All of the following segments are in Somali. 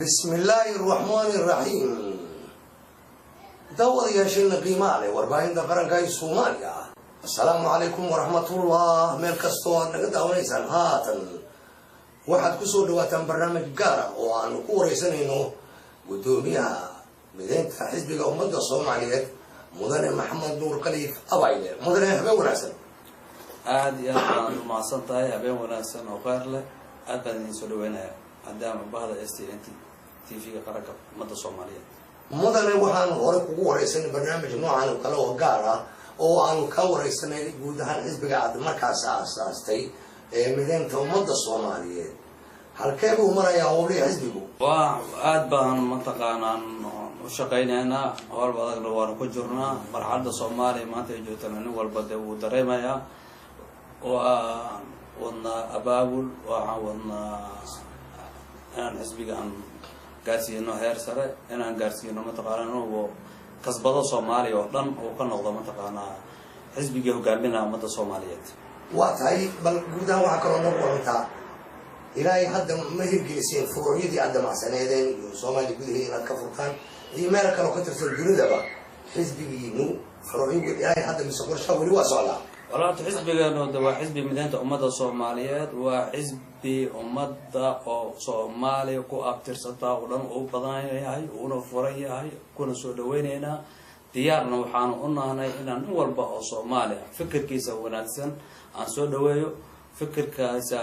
بسم الله الرحمن الرحيم. دور يا شيخ قيمالي واربعين دقيقة جاي سوماليا. السلام عليكم ورحمة الله. ملك الصور نقدر ونسأل هاتن واحد كسر دواتن برنامج جارة وأنا كوريسن إنه قدوميها بدين حزب الأمة الصومالية مدن محمد نور خليف أبايلة مدن هبة وناسن. aad iyo aad ma santahay habeen wanaagsan oo qaar leh aad baan idin soo dhaweynaya maadaama bahda STNT TV-ga qaranka ummadda Soomaaliyeed mudane waxaan hore kugu wareysanay barnaamij noocan oo kale oo gaar ah oo aan ka wareysanay guud ahaan xisbiga aad markaas aasaastay ee mideynta ummadda Soomaaliyeed halkee buu marayaa howlihii xisbigu waa aad baan mataqaanaan u shaqaynaynaa howl badan waan ku jirnaa marxaladda Soomaaliya maanta ay joogtaan nin walba uu dareemayaa وأنا أباول وعاونا أنا حسبي عن قاسينه هير سرة أنا قاسينه متقارنه وكسبة صومالي وطن وكان نقطة متقارنة حسبي جه قابلنا مدة صوماليات. واتاي بل جودا وعكرنا ورنتا إلى حد ما هي جلسين فروعي دي عند مع سنين صومالي جوده هي الكفرقان هي ما كانوا كتر الجنود بقى حسبي نو فروعي إلى حد مسكور شغل واسعلا. والله حزبي إنه ده حزب مدينة أمة الصوماليات وحزب أمة الصومالي وكو أكتر ستا ولن أوبضاني هاي ونفري هاي كنا سودوين هنا ديارنا وحنا قلنا هنا إن نول بقى الصومالي فكر كيسا وناتسن عن سودويو فكر كيسا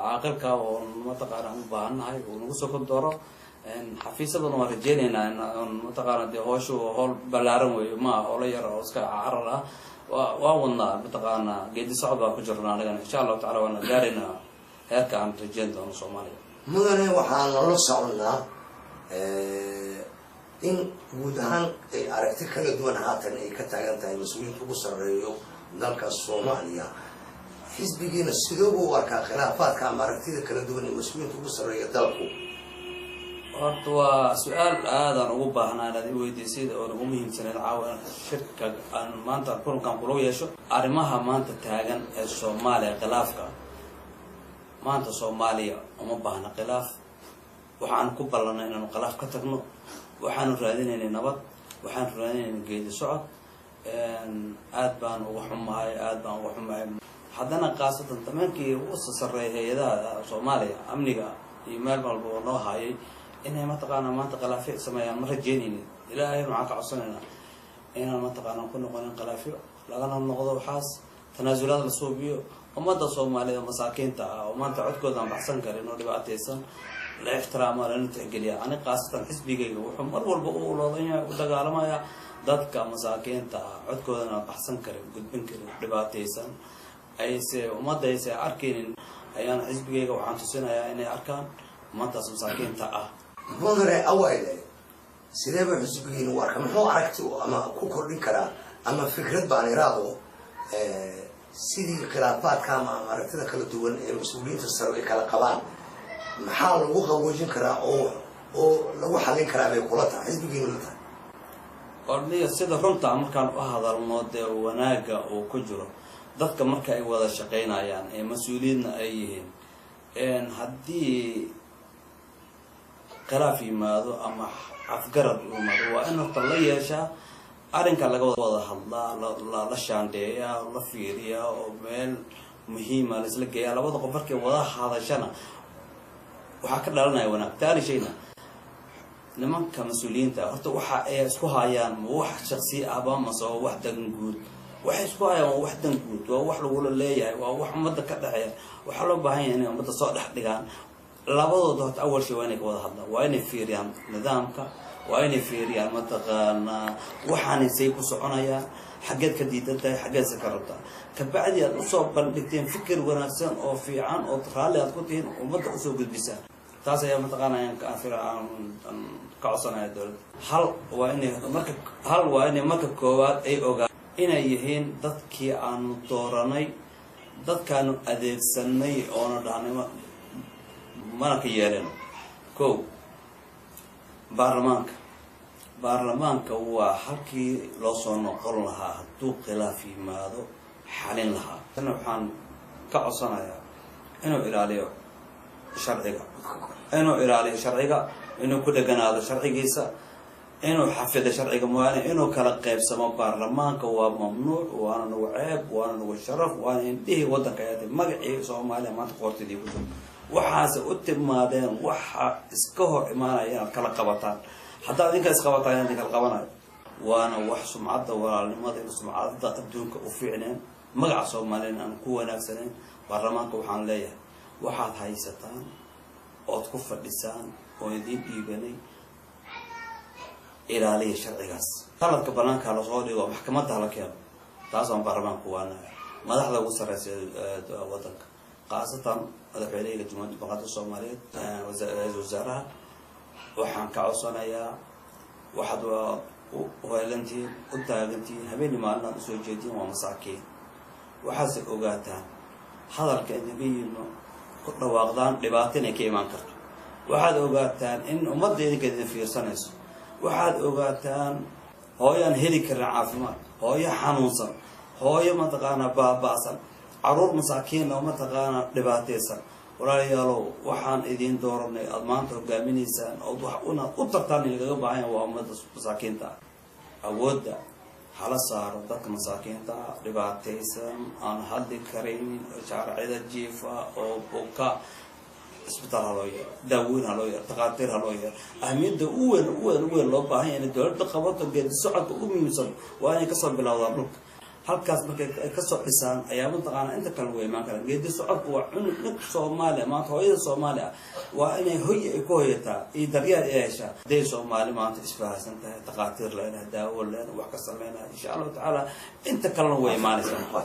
عاقل كا ونمتقارن بان هاي ونقصو الدورة إن حفيظ الله مرجينا إن متقارن ده هوش وهول بلارم وما ولا يرى وسك عرلا وأنا بتقانا قد صعبة كجرنا لكن إن شاء الله تعالى وأنا دارنا هيك عن رجال دون الصومالية. مدني وحنا رصعنا إن جودهان أركتك كل دون هاتن كتاعن تاي مسؤولين تبصر ريو ذلك الصومالية حزب جينا السلوك وورك خلافات كان أركتك كل دون مسؤولين تبصر ريو ذلكو. horta su'aal aad aan ugu baahnaay inaad i weydiisid oo ugu muhiimsan in caawan shirka aan maanta kulankan kula yeesho arrimaha maanta taagan ee Soomaaliya khilaafka maanta Soomaaliya uma baahna khilaaf waxaan ku ballanay inaan khilaaf ka tagno waxaan raadinaynaa nabad waxaan raadinaynaa geedi socod aad baan ugu xumahay haddana qaasatan tamankii u sasareeyay hay'adaha Soomaaliya amniga iyo meel walba oo noo hayay إنها ما تقانا ما تقلافي سمايا مرة جيني إلى أي معك عصرنا إنها ما تقانا كنا قلنا قلافي لقنا النقضة وحاس تنازلات الصوبية وما تصوم عليه مساكين تا وما تعود كذا بحسن كريم ودي بعتيسن لا احترام ولا نتحجليا أنا قاصة حسبي جي وحمر والبقول وضيع ودقال ما يا ضدك مساكين تا عود كذا بحسن كريم قد بنكر دي بعتيسن أي سي وما ده سي أركين أيان حسبي جي وعن تسنة يا إني أركان ما تصوم مساكين تا مدري أوائل سيدي بحسبين وارك محو عركتو أما كوكر لكرا أما فكرة باني راضو سيدي خلافات كاما عركتنا كلا دوان المسؤولين تسروي كلا قبان محاول وقا وجين كرا أو لو حالين كرا بيقولتها حسبين ولتها قرنية سيدة رمتا مركان هذا الموضوع وناقة وكجرة ضدك مركا أي وضع شقينا يعني مسؤولين أيهن إن هدي خلافي ماذا أما أفكرت ماذا وأنا طلعي شا أرنك لقوا وضح الله لا شاندية ولا فيريا ومن مهمة لسلكيا لا وضع قفرك وضح هذا شنا وحكر لنا وانا تاني شينا لما كمسؤولين تا هرت وح اسكوها يان وح شخصي أبا مسوا واحد نقول وح اسكوها يان واحد نقول وح لقول اللي وح مدة كده وحلو بهاي يعني مدة صالح دقان labadooda horta awal shay waa inay ka wada hadlaan waa inay fiiriyaan nidaamka waa inay fiiriyaan mataqaana waxaan say ku soconayaan xageed ka diidan tahay xageed ka rabtaa ka bacdi aad u soo bandhigteen fikir wanaagsan oo fiican oo raali aad ku tihiin ummadda u soo gudbisaan taas ayaa mataqaana ka afiraan ka codsanaya dowladda hal waa inay marka koowaad ay ogaan inay yihiin dadkii aanu dooranay dadkaanu adeegsanay oona dhahnay ما كيالنا كو برلمانك هو حكي لصون قلها هدو خلافي ماذا حالين لها أنا وحن كعصنا إنه إلى شرعية إنه كل جناده شرعي جيسا إنه حفظ شرعي جمواني إنه كلا قيب سما برلمان كوا ممنوع وأنا نوعب وأنا نو الشرف وأنا إنتهي وضع كياتي مجيء سومالي ما تقولت دي كلهم وحاس أتم مادين وح إسكوه إيمانا يعني كلا قبطان حتى ذيك إسقبطان يعني كلا قبنا وأنا وحسم عضة ولا الماضي وحسم عضة أبدونك وفعلا مجيء سومالي أنا كوا نفسنا برلمان كوحان ليه waxaad haysataan ood ku fadhisaan oo idin dhiibanay ilaaliya sharcigaas qaladka banaanka la soo dhigo maxkamadda la keeno taas aan baarlamaanku waana madaxda ugu sareysa wadanka qaasatan madaxweynaha Jamhuuriyadda Federaalka Soomaaliyeed wasaaraha waxaan ka codsanayaa waxaad weelantiin u taagantiin habeen maalin soo jeedin waa masaakiin waxaad ogaataan hadalka idinka dhawaaqdaan dhibaatin ay ka iman karto waxaad ogaataan in ummadeena ka fiirsanayso waxaad ogaataan hooyaan heli karin caafimaad hooyo xanuunsan hooyo ma taqaana baabaasan caruur masaakiin oo ma taqaana dhibaataysan walaalayaalow waxaan idin dooranay aad maanta hogaaminaysaan oo wax u tartaan inaga baahan waa ummadda masaakiinta awoodda hala saaro dadka masaakiinta dhibaataysan aan hadli karin shaaricida jiifa oo buka isbitaal halooya daaweyn halooya taqaatiir halooya ahmiyadda u weyn loo baahan yahay dowladda qabato geedi socodka ugu muhiimsan waa inay kasoo bilowdaan dhulka halkaas markay kasoo dhisaan ayaa mataqaana inta kale way imaan karaan geedi socodku waa cunug Soomaaliya maanta hooyada Soomaaliya waa inay hoy ay ku hoyataa iyo daryeel ay heshaa day Soomaali maanta isfahansan tahay taqaatiir leedahay daawo leedahay wax ka sameynaa insha Allah taala inta kalena way imaanaysaa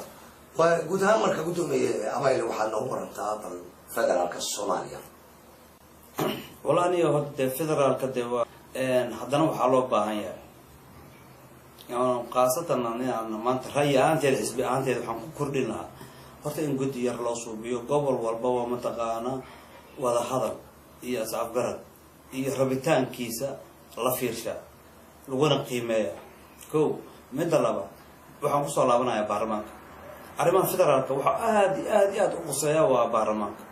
guud ahaan marka gudoomiye amayl waxaa noo warantaa dal federaalka Soomaaliya walaani hada federaalka dewa haddana waxaa loo baahan yahay qaasatan aan maanta ra'yaanteed xisbi aanteed waxaan ku kordhinaa horta in guddi yar loo suubiyo gobol walba waa mataqaana wada hadal iyo asxaab garad iyo rabitaankiisa la fiirsha laguna qiimeeyo ko mid laba waxaan ku soo laabanayaa baarlamaanka arrimaha federaalka waxa aad u quseeya waa baarlamaanka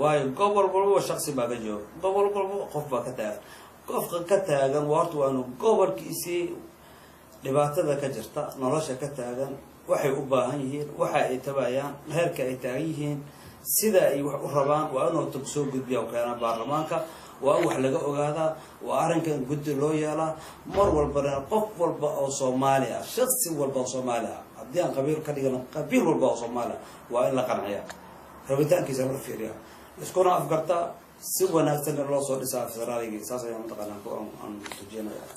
waayo gobol walba shakhsi baa ka jooga gobol walba qof baa ka taagan qofka ka taagan horta waa inuu gobolkiisii dhibaatada ka jirta nolosha ka taagan waxay u baahan yihiin waxa ay tabayaan heerka ay taagan yihiin sida ay wax u rabaan waa inuu tag soo gudbiyo keena baarlamaanka waa wax laga ogaadaa waa arrinkan guddi loo yeelaa mar walba qof walba oo Soomaali ah shakhsi walba oo Soomaali ah haddii aan qabiil ka dhigano qabiil walba oo Soomaali ah waa in la qanciyaa rabitaankiisa la fiiriyaa iskuna afgarta si wanaagsan loo soo dhisaa federaaligi saas ayaan mataqaanaa ku aan tujinayaa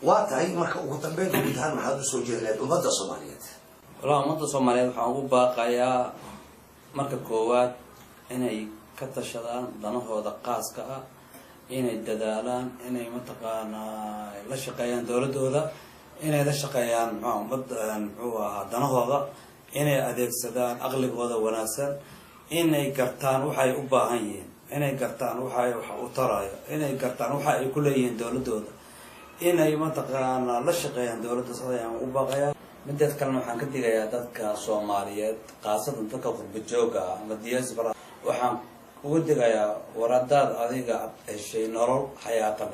waa tahay marka ugu dambeyn guud ahaan maxaad u soo jeedinayd ummadda Soomaaliyeed walaa ummadda Soomaaliyeed waxaan ugu baaqayaa marka koowaad inay ka tashadaan danahooda qaaska ah inay dadaalaan inay mataqaanaa la shaqeeyaan dawladooda inay la shaqeeyaan ummadda danahooda inay adeegsadaan aqligooda wanaagsan inay gartaan waxay u baahan yihiin inay gartaan waxay wax u tarayo inay gartaan waxa ay ku leeyihiin dawladooda inay mataqaana la shaqeeyaan dawladda sadayaan u baaqayaa mideed kalena waxaan ka digayaa dadka Soomaaliyeed qaasatan dadka qurba jooga ama diaspora waxaan ugu digayaa waradaad adiga heshay nolol xayaatan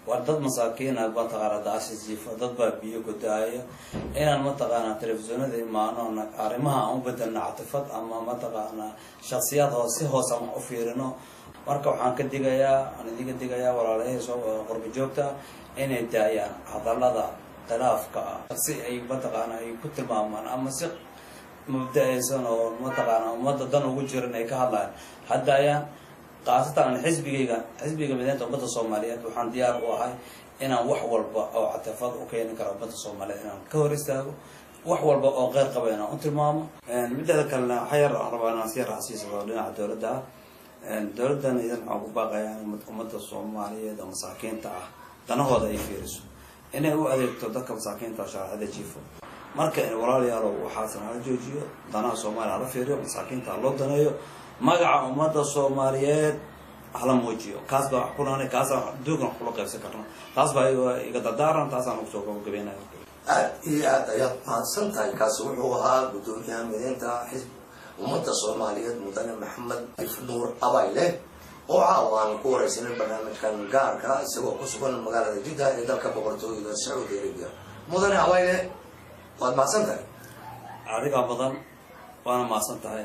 waa dad masaakiin ah mataqaana daashiifa dad baa biyo ku daaya inaan mataqaana televisionada imaano arrimaha aan u bedelno catifad ama mataqaana shakhsiyaad hoos ama u fiirino marka waxaan ka digayaa walaalahay soo qurba joogta inay daayaan hadallada khilaafka si ay mataqaana ay ku tilmaamaan ama si mabda'aysan oo mataqaana ummadda dan ugu jiran ay ka hadlayaan haddayaan qaasatan xisbiga mideynta ummadda Soomaaliyeed waxaan diyaar u ahay inaan wax walba oo catifad u keeni karo ummadda Soomaaliyeed inaan ka hor istaago wax walba oo qeyr qaba inaan u tilmaamo midda kalena xayar aan rabaa inaan si raasiiso dhinaca dawladda dawladdan idan waxaan ku baaqayaa ummadda Soomaaliyeed oo masaakiinta ah danahooda ay fiiriso inay u adeegto dadka masaakiinta shaaricida jiifo marka in walaalayaal waxaasan la joojiyo danaha Soomaaliya la fiiriyo masaakiinta loo daneeyo magaca ummadda Soomaaliyeed hala muujiyo kaas baa kunaanay kaas duugan kula qaybsan karna taas baa iga dadaaran taas aan soo gabagabeynayo aad ayaad mahadsantahay kaas wuxuu ahaa gudoomiyaha mideynta xisb ummadda Soomaaliyeed mudane Maxamed Nuur Abayle وعاوان كورة سنة برنامج كان قاركا سوى كسبان مقالة جدا إذا كبرتوا إذا السعودية ربيا مدن عوائله واد ما سنتهي adiga badan waana maasan tahay